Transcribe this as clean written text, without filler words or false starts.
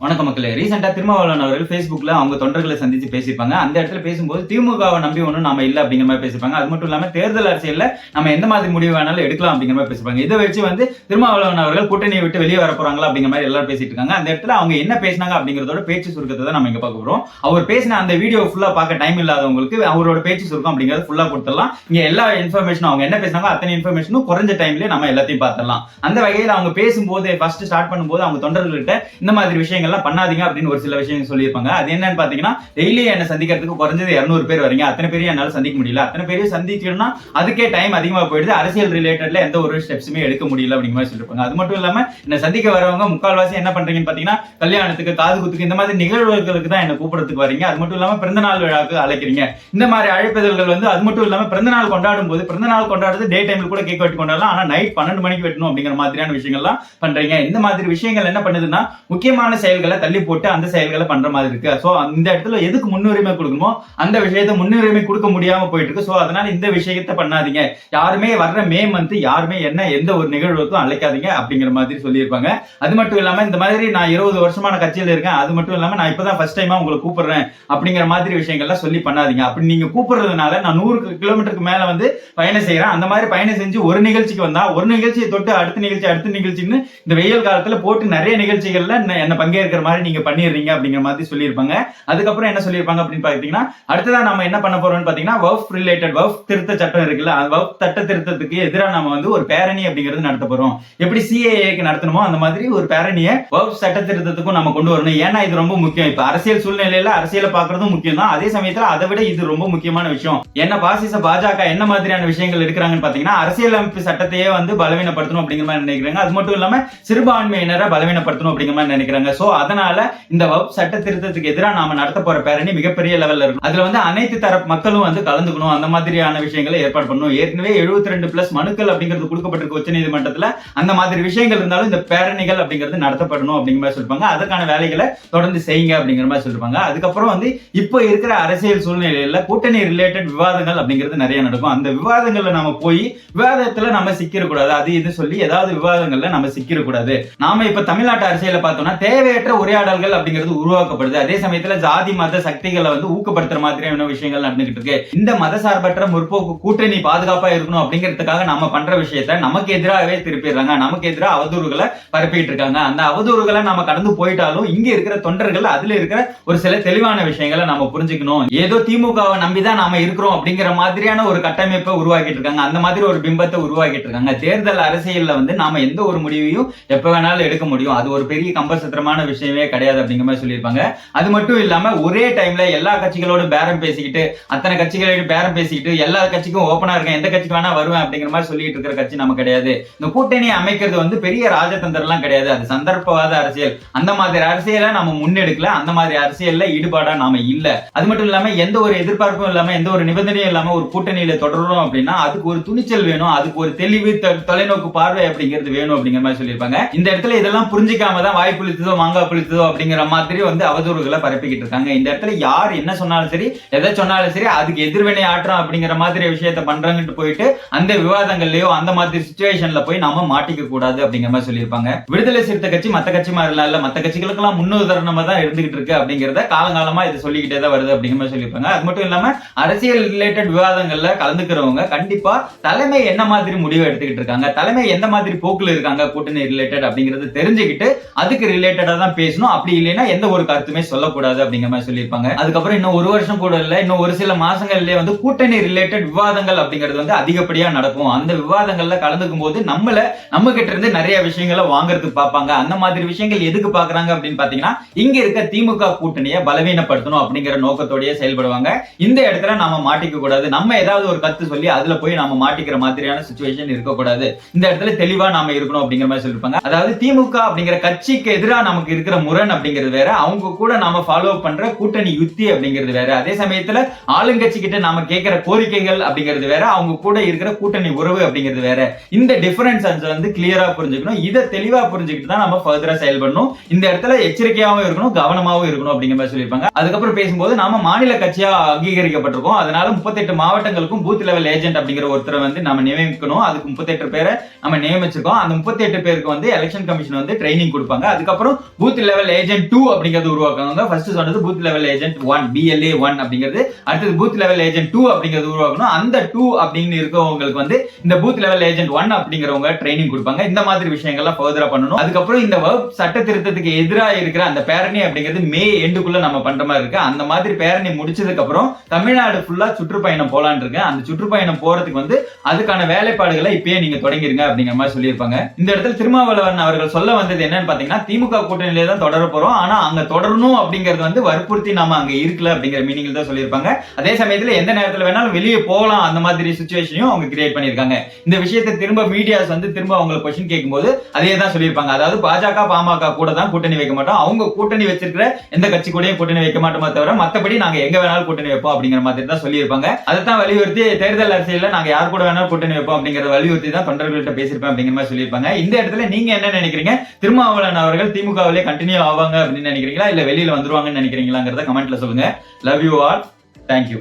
வணக்கம் மக்களே. ரீசெண்டா திருமாவளவன் அவர்கள் Facebookல அவங்க தொண்டர்களை சந்திச்சு பேசியிருப்பாங்க. அந்த இடத்துல பேசும்போது திமுகவை நம்பி ஒன்றும் நாம இல்ல அப்படிங்கிற மாதிரி பேசியிருப்பாங்க. அது மட்டும் இல்லாம தேர்தல் அரசியல்ல நம்ம எந்த மாதிரி முடிவு வேணாலும் எடுக்கலாம் அப்படிங்கிற மாதிரி பேசியிருப்பாங்க. இதை வச்சு திருமாவளவன் அவர்கள் கூட்டணியை விட்டு வெளியே வர போறாங்களா அப்படிங்கிற மாதிரி எல்லாரும் பேசிட்டு இருக்காங்க. அந்த இடத்துல அவங்க என்ன பேசினாங்க அப்படிங்கறதோட பேச்சு சுருக்கத்தை தான் நம்ம இங்க பார்க்க போறோம். அவர் பேசின அந்த வீடியோ ஃபுல்லா பார்க்க டைம் இல்லாதவங்களுக்கு அவரோட பேச்சு சுருக்கம் அப்படிங்கறது ஃபுல்லா கொடுத்துடலாம். இங்க எல்லா இன்ஃபர்மேஷனும் அவங்க என்ன பேசினாங்க அத்தனை இன்ஃபர்மேஷனும் குறைஞ்ச டைம்லயே நம்ம எல்லாத்தையும் பார்த்துடலாம். அந்த வகையில் அவங்க பேசும்போது ஃபர்ஸ்ட் ஸ்டார்ட் பண்ணும்போது அவங்க தொண்டர்கள்ட்ட இந்த மாதிரி விஷயங்கள்லாம் பண்ணாதீங்க அப்படின்னு ஒரு சில விஷயங்கள் சொல்லியிருப்பாங்க. அது என்னன்னு பாத்தீங்கன்னா, டெய்லி என்ன சந்திக்கிறதுக்கு குறைஞ்சது 200 பேர் வரீங்க, அத்தனை பேரும் என்னால சந்திக்க முடியல, அத்தனை பேரையும் சந்திக்கணும்னா அதுக்கே டைம் அதிகமா போயிடுது, அரசியல் ரிலேட்டட்ல எந்த ஒரு ஸ்டெப்ஸுமே எடுக்க முடியல அப்படிங்கிற மாதிரி சொல்லியிருப்பாங்க. அது மட்டும் இல்லாம என்ன சந்திக்க வரவங்க முக்கால்வாசி என்ன பண்றீங்கன்னு பாத்தீங்கன்னா, கல்யாணத்துக்கு, காது குத்துக்கு, இந்த மாதிரி நிகழ்வுகளுக்கு தான் என்ன கூப்பிடறதுக்கு வரீங்க. அது மட்டும் இல்லாம பிறந்தநாள் விழாவுக்கு அழைக்கிறீங்க. இந்த மாதிரி அழைப்பதல்கள் அது மட்டும் இல்லாம பிறந்தநாள் கொண்டாடும் போது பிறந்தநாள் கொண்டாடுறது டே டைம்ல கூட கேக் வெட்டி கொண்டாடலாம், ஆனா நைட் 12 மணிக்கு வெட்டணும் அப்படிங்கிற மாதிரியான விஷயங்கள்லாம் பண்றீங்க. இந்த மாதிரி விஷயங்கள் என்ன பண்ணுதுன்னா, முக்கியமான செயல்களை தள்ளி போட்டு அந்த செயல்களை பண்ற மாதிரி இருக்கு. சோ இந்த இடத்துல எதுக்கு முன்னுரிமை கொடுக்கணுமோ அந்த விஷயத்தை முன்னுரிமை கொடுக்க முடியாம போயிட்டு இருக்கு. சோ அதனால இந்த விஷயத்தை பண்ணாதீங்க, யாருமே வர்ற மே மந்த் யாருமே என்ன எந்த ஒரு நிகழ்வுக்கும் அழைக்காதீங்க அப்படிங்கிற மாதிரி சொல்லியிருப்பாங்க. அது மட்டும் இல்லாம இந்த மாதிரி நான் 20 வருஷமான கட்சியில இருக்கேன், அது மட்டும் இல்லாம நான் இப்பதான் ஃபர்ஸ்ட் டைமா உங்களை கூப்பிடுறேன் அப்படிங்கிற மாதிரி விஷயங்கள்லாம் சொல்லி பண்ணாதீங்க. அப்படி நீங்க கூப்பிடுறதுனால நான் 100 கிலோமீட்டருக்கு மேல பயணம் செய்யறேன், அந்த மாதிரி பயணம் செஞ்சு ஒரு நிகழ்ச்சிக்கு வந்தா ஒரு நிகழ்ச்சியை தொட்டு அடுத்த நிகழ்ச்சின்னு இந்த வெயில் காலத்துல போட்டு நிறைய நிகழ்ச்சிகள்ல என்ன பங்கேற்கிற மாதிரி நீங்க பண்ணிடுறீங்க அப்படிங்கிற மாதிரி சொல்லியிருப்பாங்க. அதுக்கப்புறம் என்ன சொல்லியிருப்பாங்க அப்படின்னு பாத்தீங்கன்னா, அடுத்ததான் நம்ம என்ன பண்ண போறோம்னு பாத்தீங்கன்னா, வக்ஃப் ரிலேட்டட் வக்ஃப் திருத்த சட்டம் இருக்குல்ல, அந்த வக்ஃப் சட்ட திருத்தத்துக்கு எதிராக நம்ம ஒரு பேரணி அப்படிங்கிறது நடத்த போறோம். எப்படி சிஏஏக்கு நடத்தணுமோ அந்த மாதிரி ஒரு பேரணியை வக்ஃப் சட்ட திருத்தத்துக்கும் நம்ம கொண்டு வரணும். ஏன்னா இது ரொம்ப முக்கியம். இப்ப அரசியல் சூழ்நிலையில அரசியலை பாக்குறதும் முக்கியம் தான், அதே சமயத்துல அதை விட இது ரொம்ப முக்கியமான விஷயம். என்ன பாசிச பாஜக என்ன மாதிரியான விஷயங்கள் எடுக்கிறாங்கன்னு பாத்தீங்கன்னா, அரசியலமைப்பு சட்டத்தையே பலவீனப்படுத்தணும் அப்படிங்கிற மாதிரி நினைக்கிறாங்க. அது மட்டும் இல்லாம சிறுபான்மையினரை பலவீனப்படுத்தணும் அப்படிங்கிற மாதிரி நினைக்கிறாங்க. சோ அதனால இந்த வக்ஃப் சட்ட திருத்தத்துக்கு எதிராக நாம நடத்த போற பேரணி மிகப்பெரிய லெவல்ல இருக்கும். அதுல அனைத்து தரப்பு மக்களும் கலந்துக்கணும், அந்த மாதிரியான விஷயங்களை ஏற்பாடு பண்ணணும். ஏற்கனவே 72+ மனுக்கள் அப்படிங்கிறது கொடுக்கப்பட்டிருக்கு உச்சநீதிமன்றத்துல. அந்த மாதிரி விஷயங்கள் இருந்தாலும் இந்த பேரணிகள் அப்படிங்கிறது நடத்தப்படணும் அப்படிங்கிற மாதிரி சொல்லிருப்பாங்க. அதற்கான வேலைகளை தொடர்ந்து செய்யுங்க அப்படிங்கிற மாதிரி சொல்லிருப்பாங்க. அதுக்கப்புறம் இப்போ இருக்கிற அரசியல் சூழ்நிலையில கூட்டணி ரிலேட்டட் விவாதங்கள் அப்படிங்கிறது நிறைய நடக்கும். அந்த விவாதங்கள்ல நம்ம போய் விவாதத்துல நம்ம சிக்கிடக்கூடாது, அது இது சொல்லி ஏதாவது விவாதங்கள்ல நம்ம சிக்கிடக்கூடாது. நாம இப்ப தமிழ்நாட்டு அரசியல பார்த்தோம்னா தேவையற்ற உரையாடல்கள் அப்படிங்கிறது உருவாக்கப்படுது. அதே சமயத்துல ஜாதி மத சக்திகளை ஊக்கப்படுத்துற மாதிரியான விஷயங்கள் நடந்துகிட்டு இருக்கு. இந்த மதசார்பற்ற முற்போக்கு கூட்டணி பாதுகாப்பா இருக்கணும் அப்படிங்கிறதுக்காக நம்ம பண்ற விஷயத்த நமக்கு எதிராகவே திருப்பிடுறாங்க, நமக்கு எதிராக அவதூறுகளை பரப்பிட்டு இருக்காங்க. அந்த அவதூறுகளை நம்ம கடந்து போயிட்டாலும் இங்க இருக்கிற தொண்டர்கள் அதுல இருக்கிற ஒரு சில தெளிவான விஷயங்களை நம்ம புரிஞ்சுக்கணும். ஏதோ திமுகவை நம்பிதான் நாம இருக்கிறோம் அப்படிங்கிற மாதிரியான ஒரு கட்டமைப்பை உருவாக்கிட்டு இருக்காங்க, அந்த மாதிரி ஒரு பிம்பத்தை உருவாக்கிட்டு இருக்காங்க. தேர்தல் அரசியல்ல நாம எந்த ஒரு முடிவையும் எப்ப வேணாலும் எடுக்க முடியும், அது ஒரு பெரிய கம்பசத்திரமான விஷயமே கிடையாது அப்படிங்கிற மாதிரி சொல்லியிருப்பாங்க. அது மட்டும் இல்லாம ஒரே டைம்ல எல்லா கட்சிகளோட பேரம் பேசிக்கிட்டு அத்தனை கட்சிகளோட பேரம் பேசிக்கிட்டு எல்லா கட்சிக்கும் ஓபனா இருக்கேன், எந்த கட்சிக்கு வேணா வருவேன் அப்படிங்கிற மாதிரி சொல்லிட்டு இருக்கிற கட்சி நம்ம கிடையாது. இந்த கூட்டணி அமைக்கிறது பெரிய ராஜதந்திரம் எல்லாம் கிடையாது, அது சந்தர்ப்பவாத அரசியல். அந்த மாதிரி அரசியலை நம்ம முன்னெடுக்கல, அந்த மாதிரி அரசியல்ல ஈடுபாடா நாம இல்ல. அது மட்டும் இல்லாம எந்த ஒரு எதிர்பார்ப்பும் இல்லாம எந்த ஒரு நிபந்தனையும் இல்லாம ஒரு கூட்டணியில தொடரும் அப்படின்னா அதுக்கு ஒரு துணிச்சல் வேணும், அதுக்கு ஒரு தெளிவு தொலைநோக்கு பார்வை அப்படிங்கிறது வேணும் அப்படிங்கிற மாதிரி சொல்லியிருப்பாங்க. இந்த இடத்துல இதெல்லாம் புரிஞ்சிக்காம தான் வாய் புளித்ததோ மாங்காய் புளித்ததோ அப்படிங்கிற மாதிரி அவதூறுகளை பரப்பிக்கிட்டு இருக்காங்க. இந்த இடத்துல யார் என்ன சொன்னாலும் சரி, எதை சொன்னாலும் சரி, அதுக்கு எதிர்வினை ஆற்றம் அப்படிங்கிற மாதிரி விஷயத்தை பண்றாங்கன்னு போயிட்டு அந்த விவாதங்கள்லயோ அந்த மாதிரி சிச்சுவேஷன்ல போய் நாம மாட்டிக்க கூடாது அப்படிங்கிற மாதிரி சொல்லியிருப்பாங்க. விடுதலை சிறுத்தை கட்சி மத்த கட்சி மாதிரி இல்ல, மத்த கட்சிகளுக்கு எல்லாம் முன்னுதாரணமா தான் இருந்துகிட்டு இருக்கு அப்படிங்கறத காலங்காலமா இது சொல்லிக்கிட்டே தான் வருது அப்படிங்கிற மாதிரி சொல்லியிருப்பாங்க. அது மட்டும் இல்லாம அரசியல் ரிலேட்டட் விவாதங்கள்ல கலந்துக்கிறவங்க கண்டிப்பா தலைமை என்ன மாதிரி முடிவு எடுத்துக்கிட்டு இருக்காங்க, தலைமை எந்த மாதிரி போக்குல இருக்காங்க கூட்டணி ரிலேட்டட் அப்படிங்கறது தெரிஞ்சுக்கிட்டு அதுக்கு ரிலேட்டடா தான் பேசணும். அப்படி இல்லைன்னா எந்த ஒரு கருத்துமே சொல்லக்கூடாது அப்படிங்கிற மாதிரி சொல்லியிருப்பாங்க. அதுக்கப்புறம் இன்னும் ஒரு வருஷம் கூட இல்ல, இன்னும் ஒரு சில மாசங்கள்லயே கூட்டணி ரிலேட்டட் விவாதங்கள் அப்படிங்கிறது அதிகப்படியா நடக்கும். அந்த விவாதங்கள்ல கலந்துக்கும் போது நம்ம கிட்ட இருந்து நிறைய விஷயங்களை வாங்குறதுக்கு பார்ப்பாங்க. அந்த மாதிரி விஷயங்கள் எதுக்கு பாக்குறாங்க அப்படின்னு பாத்தீங்கன்னா, இங்க இருக்க திமுக கூட்டணியை பலவீனப்படுத்தணும் அப்படிங்கிற நோக்கத்தோடய செயல்படுவாங்க. இந்த இடத்துல நாம மாட்டிக்க கூடாது, நம்ம ஏதாவது ஒரு கருத்து சொல்லி அதுல போய் நாம மாட்டிக்கிற மாதிரியான சிச்சுவேஷன் இருக்கக்கூடாது, இந்த இடத்துல தெளிவா நாம இருக்கணும் அப்படிங்கிற மாதிரி சொல்லிருப்பாங்க. அதாவது திமுக அப்படிங்கிற கட்சிக்கு எதிராக நமக்கு இருக்கிற முரண் அப்படிங்கிறது வேற, அவங்க கூட நாம ஃபாலோ பண்ற கூட்டணி யுக்தி அப்படிங்கிறது வேற. அதே சமயத்துல ஆளுங்கட்சி கிட்ட நாம கேட்கிற கோரிக்கைகள் அப்படிங்கிறது வேற, அவங்க கூட இருக்கிற கூட்டணி உறவு அப்படிங்கிறது வேற. இந்த டிஃபரன்ஸ் கிளியரா புரிஞ்சுக்கணும். இதை தெளிவா புரிஞ்சுக்கிட்டு தான் நம்ம ஃபர்தரா செயல்படணும். இந்த இடத்துல எச்சரிக்கையாவும் இருக்கணும், கவனமாவும் இருக்கணும் அப்படிங்கிற மாதிரி சொல்லியிருப்பாங்க. அதுக்கப்புறம் பேசும்போது நாம மாநில கட்சியா அங்கீகரிக்கப்பட்டிருக்கோம், அதனால 38 மாவட்டங்களுக்கும் பூத் லெவல் ஏஜென்ட் அப்படிங்கிற ஒருத்தரை நம்ம நியமிக்கணும். அதுக்கு 38 பேரை நம்ம நியமிச்சிருக்கோம். அந்த 38 பேருக்கு எலெக்ஷன் கமிஷன் ட்ரைனிங் கொடுப்பாங்க. அதுக்கப்புறம் பூத் பூத் லெவல் ஏஜென்ட் 2 அப்படிங்கிறது உருவாக்கணும். ஃபர்ஸ்ட் சொன்னது பூத் லெவல் ஏஜென்ட் 1 BLA 1 அப்படிங்கிறது, அடுத்தது பூத் லெவல் ஏஜென்ட் 2 அப்படிங்கிறது உருவாக்கணும். அந்த 2 அப்படின்னு இருக்கவங்களுக்கு வந்து இந்த பூத் லெவல் ஏஜென்ட் 1 அப்படிங்கிறவங்க ட்ரைனிங் கொடுப்பாங்க. இந்த மாதிரி விஷயங்கள்லாம் ஃபர்தரா பண்ணணும். அதுக்கப்புறம் இந்த வர்க் சட்ட திருத்தத்துக்கு எதிராக இருக்கிற அந்த பேரணி அப்படிங்கிறது மே எண்டுக்குள்ள நம்ம பண்ற மாதிரி இருக்கு. அந்த மாதிரி பேரணி முடிச்சதுக்கு அப்புறம் தமிழ்நாடு ஃபுல்லா சுற்றுப்பயணம் போலான்னு இருக்கு. அந்த சுற்றுப்பயணம் போறதுக்கு வந்து அதுக்கான வேலைப்பாடுகளை இப்பயே நீங்க தொடங்கிருங்க அப்படிங்கிற மாதிரி சொல்லியிருப்பாங்க. இந்த இடத்துல திருமாவளவன் அவர்கள் சொல்ல வந்தது என்னன்னு பாத்தீங்கன்னா, திமுக கூட்டணியிலே தான் தொடர போறோம், ஆனா அங்க தொடரணும் அப்படிங்கிறது வந்து வற்புறுத்தி நாம அங்க இருக்கல அப்படிங்கிற மீனிங்ல தான் சொல்லியிருப்பாங்க. அதே சமயத்துல எந்த நேரத்துல வேணாலும் வெளியே போகலாம் அந்த மாதிரி சிச்சுவேஷனையும் அவங்க கிரியேட் பண்ணிருக்காங்க. இந்த விஷயத்தை திரும்ப மீடியாஸ் வந்து திரும்ப அவங்க क्वेश्चन கேட்கும்போது அதே தான் சொல்லியிருப்பாங்க. அதாவது பாஜக பாமக கூட தான் கூட்டணி வைக்க மாட்டோம், அவங்க கூட்டணி வச்சிருக்கிற எந்த கட்சி கூடயும் கூட்டணி வைக்க மாட்டோமே தவிர மத்தபடி நாங்க எங்க வேணாலும் கூட்டணி வைப்போம் அப்படிங்கிற மாதிரி தான் சொல்லியிருப்பாங்க. அதைத்தான் வலியுறுத்தி தேர்தல் அரசியல்ல நாங்க யார் கூட வேணாலும் கூட்டணி வைப்போம் அப்படிங்கறத வலியுறுத்தி தான் தொண்டர்கள்ட்ட பேசியிருப்பேன் அப்படிங்கிற மாதிரி சொல்லியிருப்பாங்க. இந்த இடத்துல நீங்க என்ன நினைக்கிறீங்க? திருமாவளவன் அவர்கள் திமுகவிலே கண்டினியூ ஆவாங்க அப்படின்னு நினைக்கிறீங்களா, இல்ல வெளியில வந்துருவாங்கன்னு நினைக்கிறீங்களாங்கிறத கமெண்ட்ல சொல்லுங்க. Love you all. தேங்க்யூ.